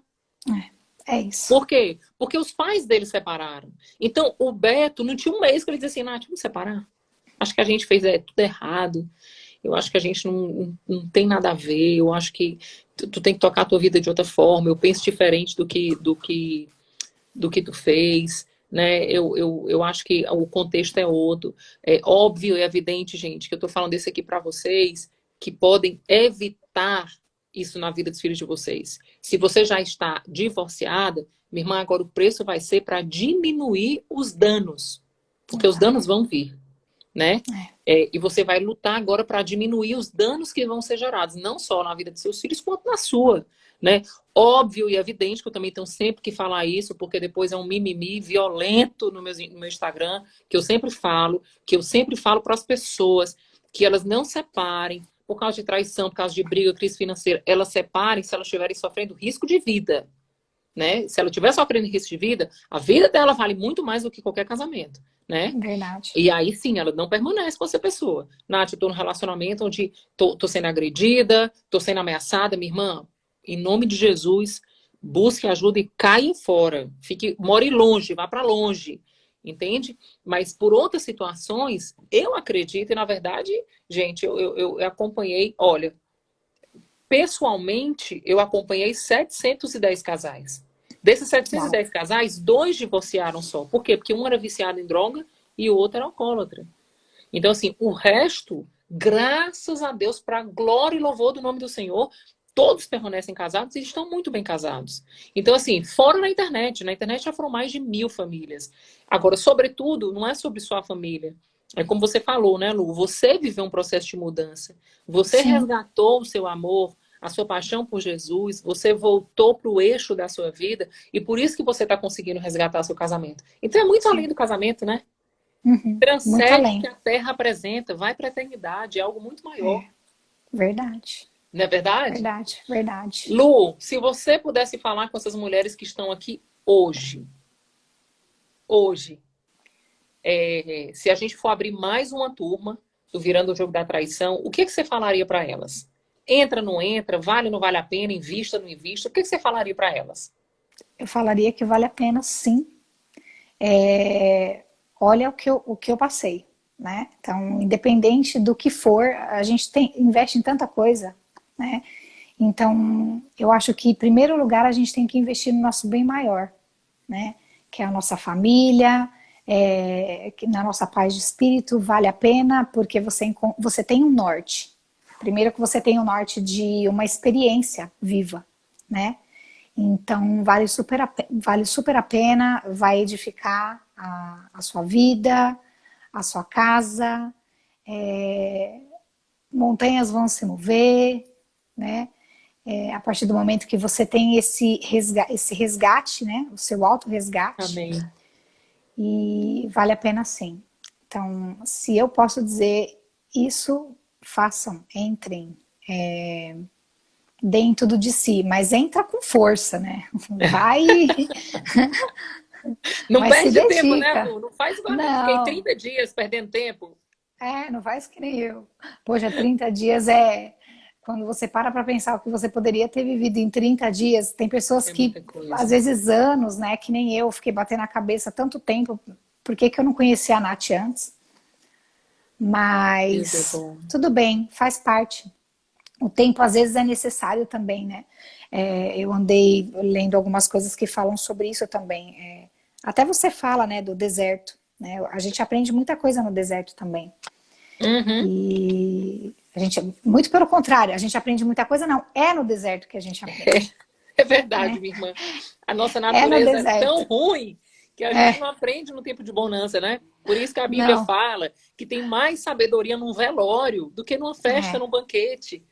É isso. Por quê? Porque os pais dele separaram. Então, o Beto não tinha um mês que ele dizia assim, Nath, vamos separar? Acho que a gente fez tudo errado. Eu acho que a gente não tem nada a ver. Eu acho que tu tem que tocar a tua vida de outra forma. Eu penso diferente do que tu fez. né? Eu acho que o contexto é outro. É óbvio e evidente, gente, que eu estou falando isso aqui para vocês, que podem evitar isso na vida dos filhos de vocês. Se você já está divorciada, minha irmã, agora o preço vai ser para diminuir os danos, porque os Exato. danos vão vir, né? E você vai lutar agora para diminuir os danos que vão ser gerados, não só na vida dos seus filhos, quanto na sua, né? Óbvio e evidente que eu também tenho sempre que falar isso, porque depois é um mimimi violento no meu Instagram, que eu sempre falo para as pessoas que elas não separem por causa de traição, por causa de briga, crise financeira, elas separem se elas estiverem sofrendo risco de vida, né? Se ela estiver sofrendo risco de vida, a vida dela vale muito mais do que qualquer casamento, né? Verdade. E aí sim, ela não permanece com essa pessoa. Nath, eu tô num relacionamento onde tô sendo agredida, tô sendo ameaçada, minha irmã, em nome de Jesus, busque ajuda e caia fora. More longe, vá para longe, entende? Mas por outras situações, eu acredito, e na verdade, gente, eu acompanhei, olha, pessoalmente, eu acompanhei 710 casais. Desses Uau. 710 casais, 2 divorciaram só. Por quê? Porque um era viciado em droga e o outro era alcoólatra. Então, assim, o resto, graças a Deus, para glória e louvor do nome do Senhor, todos permanecem casados e estão muito bem casados. Então, assim, fora na internet já foram mais de 1.000 famílias. Agora, sobretudo, não é sobre sua família. É como você falou, né, Lu? Você viveu um processo de mudança. Você Sim. resgatou o seu amor, a sua paixão por Jesus. Você voltou para o eixo da sua vida. E por isso que você está conseguindo resgatar seu casamento. Então, é muito além do casamento, né? Uhum. Muito Transcende o além. que a Terra apresenta, vai para a eternidade, é algo muito maior. Verdade. Não é verdade? Verdade. Verdade. Lu, se você pudesse falar com essas mulheres que estão aqui hoje, se a gente for abrir mais uma turma do Virando o Jogo da Traição, o que você falaria para elas? Entra, não entra, vale, não vale a pena, invista, não invista, o que você falaria para elas? Eu falaria que vale a pena, sim. Olha o que eu passei, né? Então, independente do que for, a gente investe em tanta coisa, né? Então, eu acho que, em primeiro lugar, a gente tem que investir no nosso bem maior, né? Que é a nossa família, na nossa paz de espírito, vale a pena, porque você tem um norte. Primeiro que você tem o norte de uma experiência viva, né? Então, vale super a pena, vai edificar a sua vida, a sua casa, montanhas vão se mover, né? A partir do momento que você tem esse resgate, né? O seu auto-resgate. Amém. E vale a pena sim. Então, se eu posso dizer isso, façam, entrem. Deem tudo de si, mas entra com força, né? Vai. Não mas se perde tempo, né, dedica. Lu? Não faz igual a mim, fiquei Não. 30 dias perdendo tempo. Não faz que nem eu. Poxa, 30 dias é. Quando você para pensar o que você poderia ter vivido em 30 dias, tem pessoas É que, muita coisa. às vezes, anos, né? Que nem eu, fiquei batendo a cabeça tanto tempo. Por que eu não conhecia a Nath antes? Deus é Mas bom. tudo bem, faz parte. O tempo, às vezes, é necessário também, né? Eu andei lendo algumas coisas que falam sobre isso também. Até você fala, né, do deserto. Né? A gente aprende muita coisa no deserto também. Uhum. E a gente, muito pelo contrário, a gente aprende muita coisa, não. É no deserto que a gente aprende. É verdade, Né? minha irmã. A nossa no natureza é tão deserto. ruim que a gente não aprende no tempo de bonança, né? Por isso que a Bíblia Não. fala que tem mais sabedoria num velório do que numa festa, num banquete.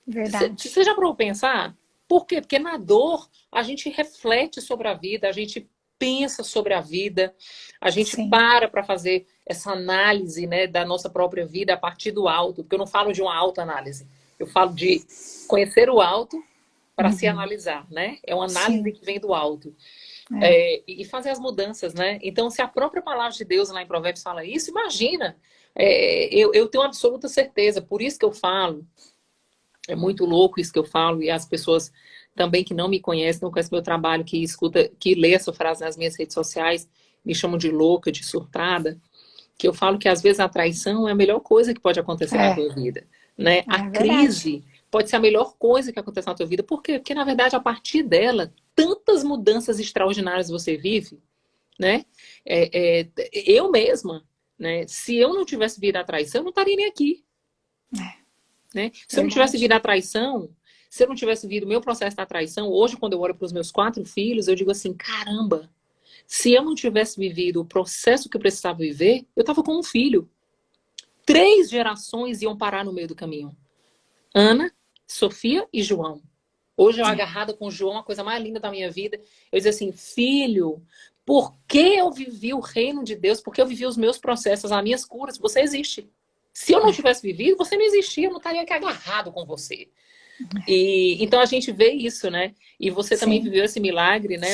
Verdade. Você já parou pra pensar? Por quê? Porque na dor a gente reflete sobre a vida, a gente pensa sobre a vida, a gente Sim. para fazer essa análise, né, da nossa própria vida a partir do alto, porque eu não falo de uma autoanálise, eu falo de conhecer o alto para se analisar, né? É uma análise Sim. que vem do alto. E fazer as mudanças, né? Então, se a própria palavra de Deus lá em Provérbios fala isso, imagina. Eu tenho absoluta certeza, por isso que eu falo. É muito louco isso que eu falo, e as pessoas também que não me conhecem, não conhecem meu trabalho, que escuta, que lê essa frase nas minhas redes sociais, me chamam de louca, de surtada, que eu falo que às vezes a traição é a melhor coisa que pode acontecer na tua vida, né? A verdade. crise pode ser a melhor coisa que acontece na tua vida. Por quê? Porque, na verdade, a partir dela, tantas mudanças extraordinárias você vive, né? Eu mesma, né? Se eu não tivesse vindo a traição, eu não estaria nem aqui, né? Se eu não tivesse vindo a traição, se eu não tivesse vindo o meu processo da traição, hoje, quando eu olho para os meus 4 filhos, eu digo assim, caramba, se eu não tivesse vivido o processo que eu precisava viver, eu estava com um filho. 3 gerações iam parar no meio do caminho. Ana, Sofia e João. Hoje eu agarrada com o João, a coisa mais linda da minha vida. Eu dizia assim, filho, por que eu vivi o reino de Deus? Porque eu vivi os meus processos, as minhas curas. Você existe. Se eu não tivesse vivido, você não existia. Eu não estaria aqui agarrado com você. E então a gente vê isso, né? E você também viveu esse milagre, né?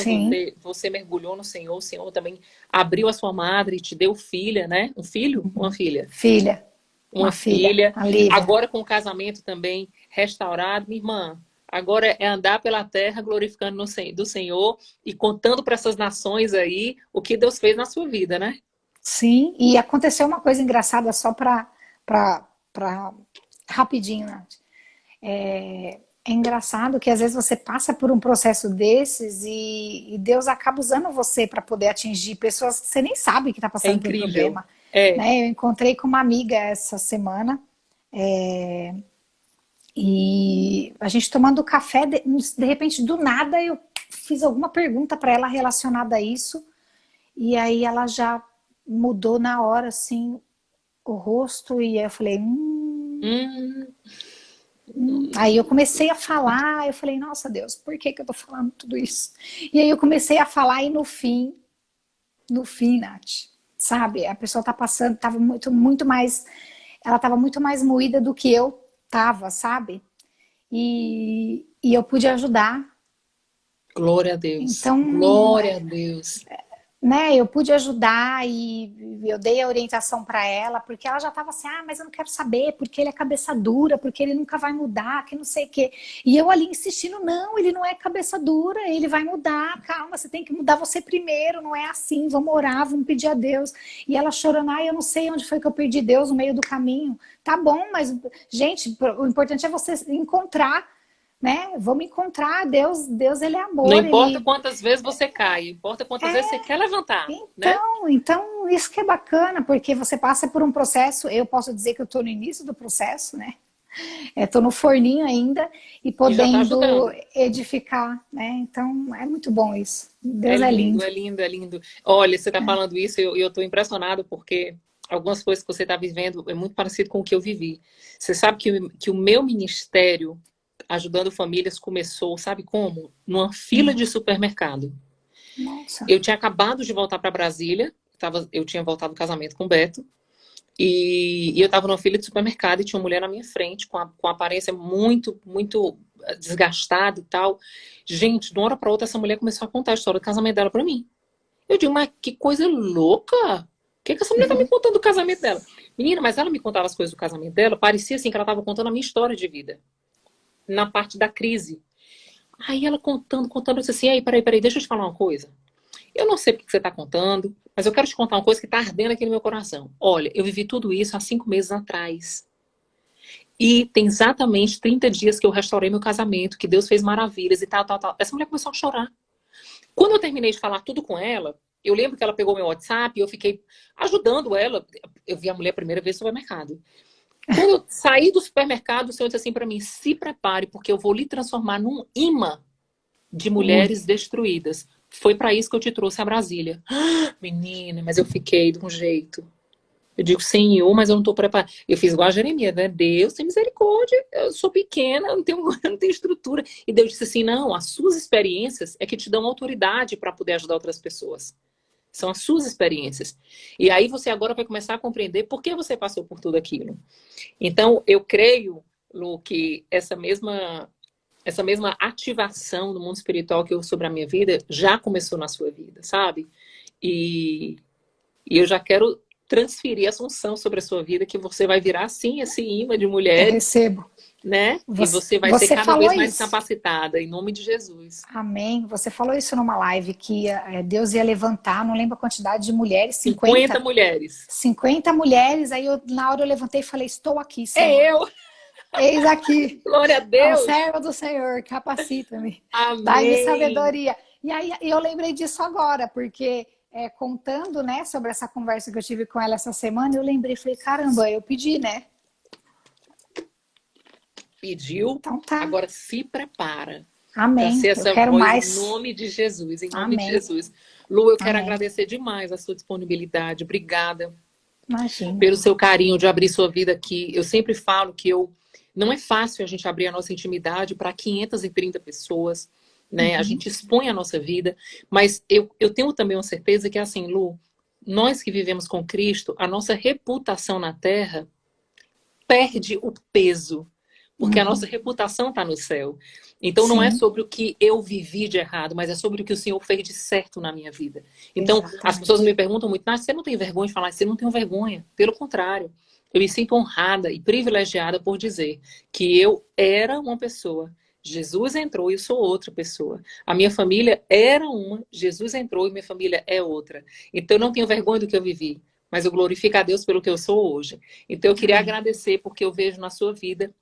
Você mergulhou no Senhor, o Senhor também abriu a sua madre e te deu filha, né? Um filho? Uma filha? Filha. Uma filha. Agora com o casamento também restaurado, minha irmã. Agora é andar pela terra glorificando do Senhor e contando para essas nações aí o que Deus fez na sua vida, né? Sim, e aconteceu uma coisa engraçada só para rapidinho, Nath. É engraçado que às vezes você passa por um processo desses e Deus acaba usando você para poder atingir pessoas que você nem sabe que está passando por um problema. Né? Eu encontrei com uma amiga essa semana e a gente tomando café, de repente do nada eu fiz alguma pergunta para ela relacionada a isso e aí ela já mudou na hora assim o rosto e aí eu falei Aí eu comecei a falar, eu falei, nossa Deus, por que eu tô falando tudo isso? E aí eu comecei a falar e no fim, Nath, sabe? A pessoa tá passando, tava muito mais, ela tava muito mais moída do que eu tava, sabe? E eu pude ajudar. Glória a Deus. Então, glória a Deus. Né, eu pude ajudar e eu dei a orientação para ela, porque ela já estava assim, mas eu não quero saber, porque ele é cabeça dura, porque ele nunca vai mudar, que não sei o quê. E eu ali insistindo, não, ele não é cabeça dura, ele vai mudar, calma, você tem que mudar você primeiro, não é assim, vamos orar, vamos pedir a Deus. E ela chorando, eu não sei onde foi que eu perdi Deus no meio do caminho. Tá bom, mas, gente, o importante é você encontrar, né? Vamos encontrar Deus, ele é amor. Não importa quantas vezes você cai, importa quantas vezes você quer levantar. Então, isso que é bacana, porque você passa por um processo, eu posso dizer que eu estou no início do processo, né? Estou no forninho ainda e podendo edificar, né? Então, é muito bom isso. Deus é lindo. É lindo, é lindo. Olha, você está falando isso e eu estou impressionado porque algumas coisas que você está vivendo é muito parecido com o que eu vivi. Você sabe que o meu ministério ajudando famílias começou, sabe como? Numa fila de supermercado. Nossa. Eu tinha acabado de voltar para Brasília, eu tinha voltado do casamento com o Beto, e eu estava numa fila de supermercado e tinha uma mulher na minha frente com a aparência muito, muito desgastada e tal. Gente, de uma hora para outra, essa mulher começou a contar a história do casamento dela para mim. Eu digo, mas que coisa louca! O que essa mulher tá me contando do casamento dela? Menina, mas ela me contava as coisas do casamento dela, parecia assim que ela estava contando a minha história de vida. Na parte da crise. Aí ela contando, eu disse assim, aí, peraí, deixa eu te falar uma coisa. Eu não sei porque você tá contando, mas eu quero te contar uma coisa que tá ardendo aqui no meu coração. Olha, eu vivi tudo isso há 5 meses atrás. E tem exatamente 30 dias que eu restaurei meu casamento, que Deus fez maravilhas e tal. Essa mulher começou a chorar. Quando eu terminei de falar tudo com ela, eu lembro que ela pegou meu WhatsApp e eu fiquei ajudando ela. Eu vi a mulher a primeira vez no supermercado. Quando eu saí do supermercado, o Senhor disse assim para mim, se prepare, porque eu vou lhe transformar num imã de mulheres destruídas. Foi para isso que eu te trouxe a Brasília. Menina, mas eu fiquei de um jeito. Eu digo, Senhor, mas eu não estou preparada. Eu fiz igual a Jeremias, né? Deus tem misericórdia, eu sou pequena, eu não tenho estrutura. E Deus disse assim, não, as suas experiências é que te dão autoridade para poder ajudar outras pessoas. São as suas experiências. E aí você agora vai começar a compreender por que você passou por tudo aquilo. Então, eu creio, Lu, que essa mesma ativação do mundo espiritual que eu sobre a minha vida já começou na sua vida, sabe? E eu já quero transferir essa unção sobre a sua vida, que você vai virar, sim, esse imã de mulheres. Eu recebo. Né? E você vai ser cada vez mais capacitada, em nome de Jesus. Amém. Você falou isso numa live, que Deus ia levantar, não lembro a quantidade de mulheres, 50 mulheres. 50 mulheres, aí na hora eu levantei e falei, estou aqui, Senhor. É eu! Eis aqui. Glória a Deus! Serva do Senhor, capacita-me. Amém. Dai-me sabedoria. E aí eu lembrei disso agora, porque contando, né, sobre essa conversa que eu tive com ela essa semana, eu lembrei, falei, caramba, eu pedi, né? Pediu, Então tá. agora se prepara para Amém. ser Eu essa quero voz em mais. nome de Jesus, em nome de Amém. Jesus. Lu, eu quero Amém. agradecer demais a sua disponibilidade. Obrigada Imagina. pelo seu carinho de abrir sua vida aqui. Eu sempre falo que não é fácil a gente abrir a nossa intimidade para 530 pessoas, né? A gente expõe a nossa vida, mas eu tenho também uma certeza que, assim, Lu, nós que vivemos com Cristo, a nossa reputação na Terra perde o peso, porque a nossa reputação está no céu. Então não é Sim, sobre o que eu vivi de errado, mas é sobre o que o Senhor fez de certo na minha vida. Então, as pessoas exatamente. me perguntam muito, Nath, você não tem vergonha de falar isso? Você não tem vergonha. Pelo contrário, eu me sinto honrada e privilegiada por dizer que eu era uma pessoa, Jesus entrou e eu sou outra pessoa. A minha família era uma, Jesus entrou e minha família é outra. Então eu não tenho vergonha do que eu vivi, mas eu glorifico a Deus pelo que eu sou hoje. Então eu queria Amém. agradecer porque eu vejo na sua vida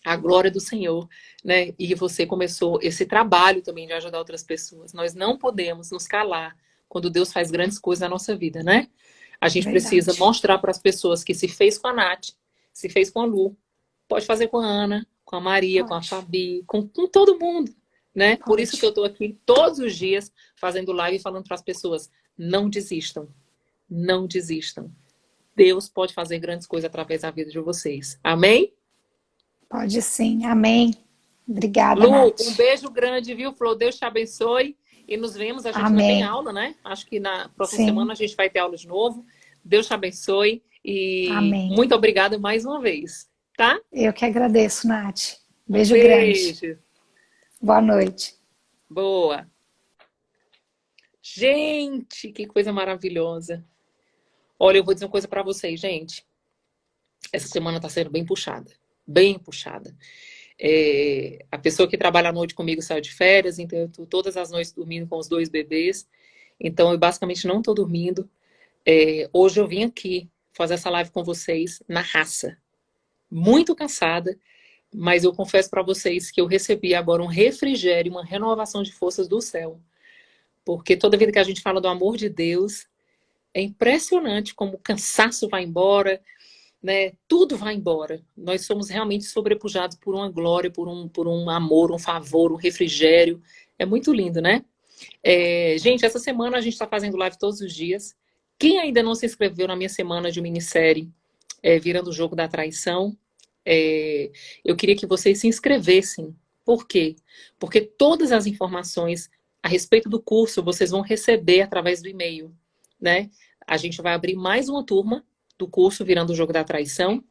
a glória do Senhor, né? E você começou esse trabalho também de ajudar outras pessoas. Nós não podemos nos calar quando Deus faz grandes coisas na nossa vida, né? A gente precisa Verdade. mostrar para as pessoas que se fez com a Nath, se fez com a Lu, pode fazer com a Ana, com a Maria, com a Pode. Fabi, com todo mundo, né? Por isso que eu Pode. estou aqui todos os dias fazendo live e falando para as pessoas: não desistam, não desistam. Deus pode fazer grandes coisas através da vida de vocês. Amém? Pode sim. Amém. Obrigada, Lu, um Nath. beijo grande, viu, Flor? Deus te abençoe. E nos vemos. A gente ainda tem Amém. aula, né? Acho que na próxima semana a Sim. gente vai ter aula de novo. Deus te abençoe. E Amém. muito obrigada mais uma vez, tá? Eu que agradeço, Nath. Um Beijo grande. beijo. Boa noite. Boa. Gente, que coisa maravilhosa. Olha, eu vou dizer uma coisa para vocês, gente. Essa semana tá sendo bem puxada. Bem puxada. A pessoa que trabalha à noite comigo saiu de férias, então eu tô todas as noites dormindo com os dois bebês. Então eu basicamente não tô dormindo. Hoje eu vim aqui fazer essa live com vocês na raça. Muito cansada, mas eu confesso para vocês que eu recebi agora um refrigério, uma renovação de forças do céu. Porque toda vida que a gente fala do amor de Deus, é impressionante como o cansaço vai embora, né? Tudo vai embora. Nós somos realmente sobrepujados por uma glória, por um amor, um favor, um refrigério. É muito lindo, né? Gente, essa semana a gente está fazendo live todos os dias. Quem ainda não se inscreveu na minha semana de minissérie Virando o Jogo da Traição, eu queria que vocês se inscrevessem. Por quê? Porque todas as informações a respeito do curso vocês vão receber através do e-mail, né? A gente vai abrir mais uma turma do curso Virando o Jogo da Traição.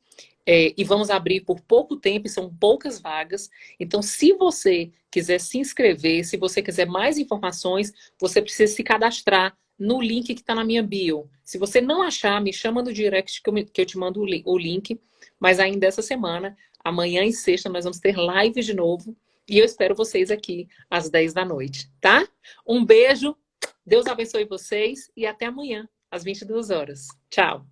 E vamos abrir por pouco tempo, e são poucas vagas. Então, se você quiser se inscrever, se você quiser mais informações, você precisa se cadastrar no link que está na minha bio. Se você não achar, me chama no direct que eu te mando o link. Mas ainda essa semana, amanhã e sexta, nós vamos ter live de novo. E eu espero vocês aqui às 10 da noite, tá? Um beijo, Deus abençoe vocês e até amanhã, às 22 horas. Tchau!